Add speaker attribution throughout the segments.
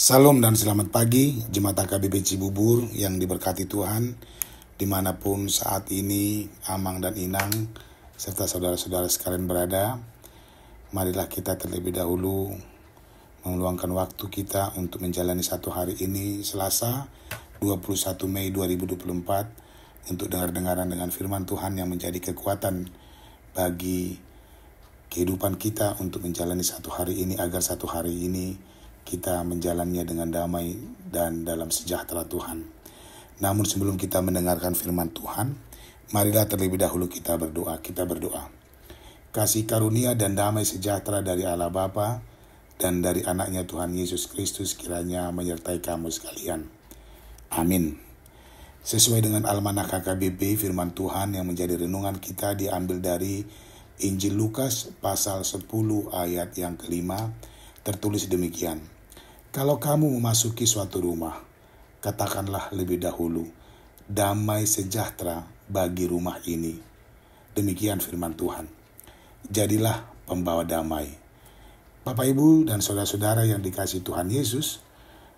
Speaker 1: Salam dan selamat pagi Jemaat AKBP Cibubur yang diberkati Tuhan dimanapun saat ini Amang dan Inang serta saudara-saudara sekalian berada. Marilah kita terlebih dahulu meluangkan waktu kita untuk menjalani satu hari ini Selasa 21 Mei 2024 untuk dengar-dengaran dengan firman Tuhan yang menjadi kekuatan bagi kehidupan kita untuk menjalani satu hari ini, agar satu hari ini kita menjalannya dengan damai dan dalam sejahtera Tuhan. Namun sebelum kita mendengarkan firman Tuhan, marilah terlebih dahulu kita berdoa. Kita berdoa. Kasih karunia dan damai sejahtera dari Allah Bapa dan dari anaknya Tuhan Yesus Kristus kiranya menyertai kamu sekalian. Amin. Sesuai dengan Almanak KKBP, firman Tuhan yang menjadi renungan kita diambil dari Injil Lukas pasal 10 ayat yang kelima, tertulis demikian. Kalau kamu memasuki suatu rumah, katakanlah lebih dahulu, damai sejahtera bagi rumah ini. Demikian firman Tuhan. Jadilah pembawa damai. Bapak, Ibu, dan saudara-saudara yang dikasihi Tuhan Yesus,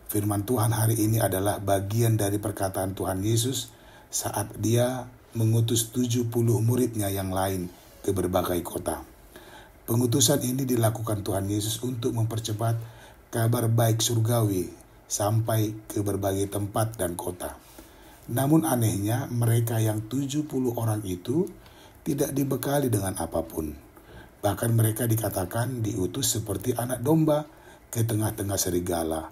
Speaker 1: firman Tuhan hari ini adalah bagian dari perkataan Tuhan Yesus saat dia mengutus 70 muridnya yang lain ke berbagai kota. Pengutusan ini dilakukan Tuhan Yesus untuk mempercepat kabar baik surgawi sampai ke berbagai tempat dan kota. Namun anehnya mereka yang 70 orang itu tidak dibekali dengan apapun. Bahkan mereka dikatakan diutus seperti anak domba ke tengah-tengah serigala.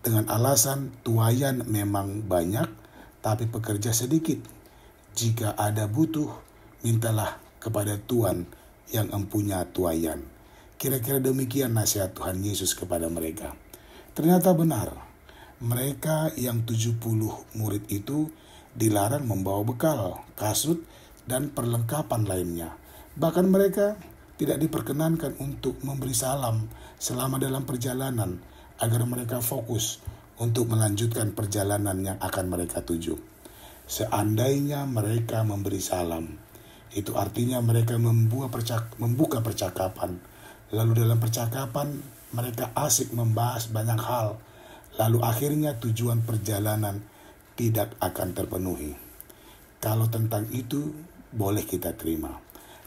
Speaker 1: Dengan alasan tuayan memang banyak tapi pekerja sedikit. Jika ada butuh, mintalah kepada Tuhan yang empunya tuayan. Kira-kira demikian nasihat Tuhan Yesus kepada mereka. Ternyata benar, mereka yang 70 murid itu dilarang membawa bekal, kasut, dan perlengkapan lainnya. Bahkan mereka tidak diperkenankan untuk memberi salam selama dalam perjalanan agar mereka fokus untuk melanjutkan perjalanan yang akan mereka tuju. Seandainya mereka memberi salam, itu artinya mereka membuka percakapan. Lalu dalam percakapan mereka asik membahas banyak hal. Lalu akhirnya tujuan perjalanan tidak akan terpenuhi. Kalau tentang itu boleh kita terima.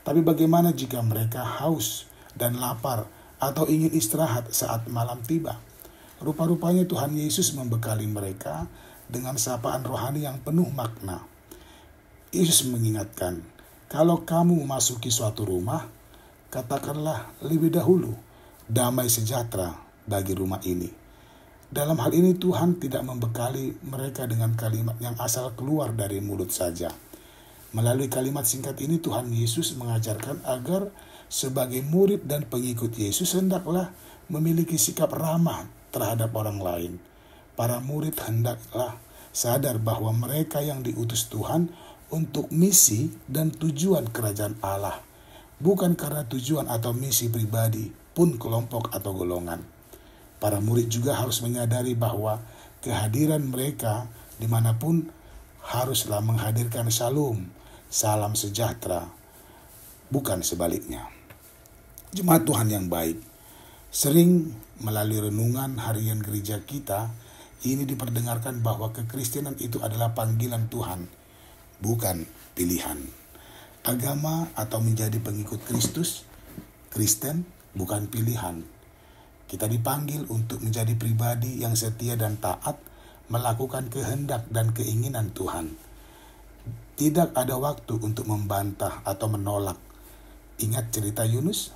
Speaker 1: Tapi bagaimana jika mereka haus dan lapar atau ingin istirahat saat malam tiba? Rupa-rupanya Tuhan Yesus membekali mereka dengan sapaan rohani yang penuh makna. Yesus mengingatkan, kalau kamu memasuki suatu rumah, katakanlah lebih dahulu, damai sejahtera bagi rumah ini. Dalam hal ini Tuhan tidak membekali mereka dengan kalimat yang asal keluar dari mulut saja. Melalui kalimat singkat ini Tuhan Yesus mengajarkan agar sebagai murid dan pengikut Yesus hendaklah memiliki sikap ramah terhadap orang lain. Para murid hendaklah sadar bahwa mereka yang diutus Tuhan untuk misi dan tujuan kerajaan Allah, bukan karena tujuan atau misi pribadi pun kelompok atau golongan. Para murid juga harus menyadari bahwa kehadiran mereka dimanapun haruslah menghadirkan shalom, salam sejahtera, bukan sebaliknya. Jemaat Tuhan yang baik, sering melalui renungan harian gereja kita, ini diperdengarkan bahwa kekristenan itu adalah panggilan Tuhan, bukan pilihan. Agama atau menjadi pengikut Kristus, Kristen, bukan pilihan. Kita dipanggil untuk menjadi pribadi yang setia dan taat, melakukan kehendak dan keinginan Tuhan. Tidak ada waktu untuk membantah atau menolak. Ingat cerita Yunus?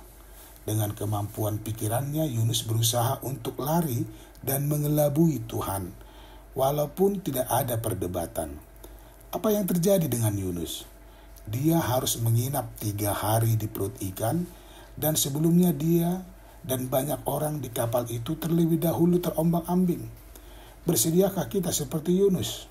Speaker 1: Dengan kemampuan pikirannya, Yunus berusaha untuk lari dan mengelabui Tuhan, walaupun tidak ada perdebatan. Apa yang terjadi dengan Yunus? Dia harus menginap 3 hari di perut ikan, dan sebelumnya dia dan banyak orang di kapal itu terlebih dahulu terombang-ambing. Bersediakah kita seperti Yunus?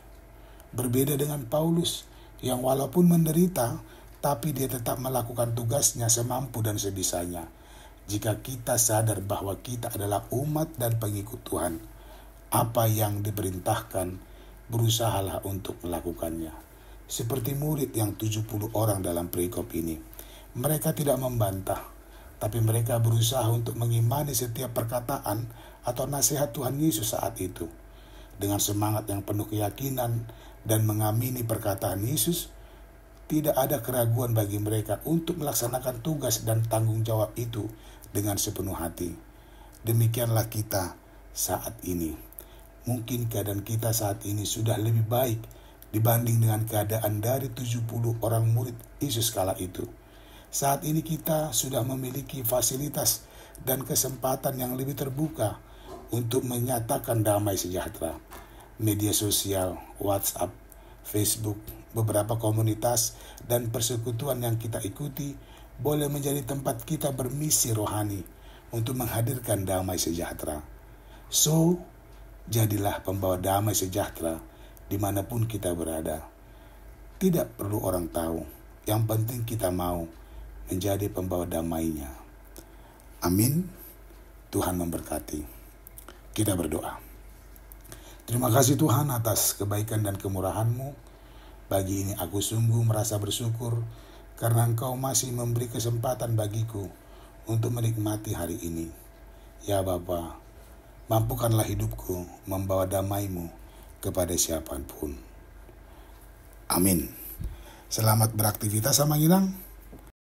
Speaker 1: Berbeda dengan Paulus yang walaupun menderita, tapi dia tetap melakukan tugasnya semampu dan sebisanya. Jika kita sadar bahwa kita adalah umat dan pengikut Tuhan, apa yang diperintahkan, berusahalah untuk melakukannya. Seperti murid yang 70 orang dalam perikop ini. Mereka tidak membantah, tapi mereka berusaha untuk mengimani setiap perkataan atau nasihat Tuhan Yesus saat itu. Dengan semangat yang penuh keyakinan dan mengamini perkataan Yesus, tidak ada keraguan bagi mereka untuk melaksanakan tugas dan tanggung jawab itu dengan sepenuh hati. Demikianlah kita saat ini. Mungkin keadaan kita saat ini sudah lebih baik dibanding dengan keadaan dari 70 orang murid Yesus kala itu. Saat ini kita sudah memiliki fasilitas dan kesempatan yang lebih terbuka untuk menyatakan damai sejahtera. Media sosial, WhatsApp, Facebook, beberapa komunitas dan persekutuan yang kita ikuti boleh menjadi tempat kita bermisi rohani untuk menghadirkan damai sejahtera. So, jadilah pembawa damai sejahtera dimanapun kita berada. Tidak perlu orang tahu, yang penting kita mau menjadi pembawa damainya. Amin. Tuhan memberkati. Kita berdoa. Terima kasih Tuhan atas kebaikan dan kemurahan-Mu. Pagi ini aku sungguh merasa bersyukur karena Engkau masih memberi kesempatan bagiku untuk menikmati hari ini. Ya Bapa, mampukanlah hidupku membawa damai-Mu kepada siapapun. Amin. Selamat beraktivitas sama Inang.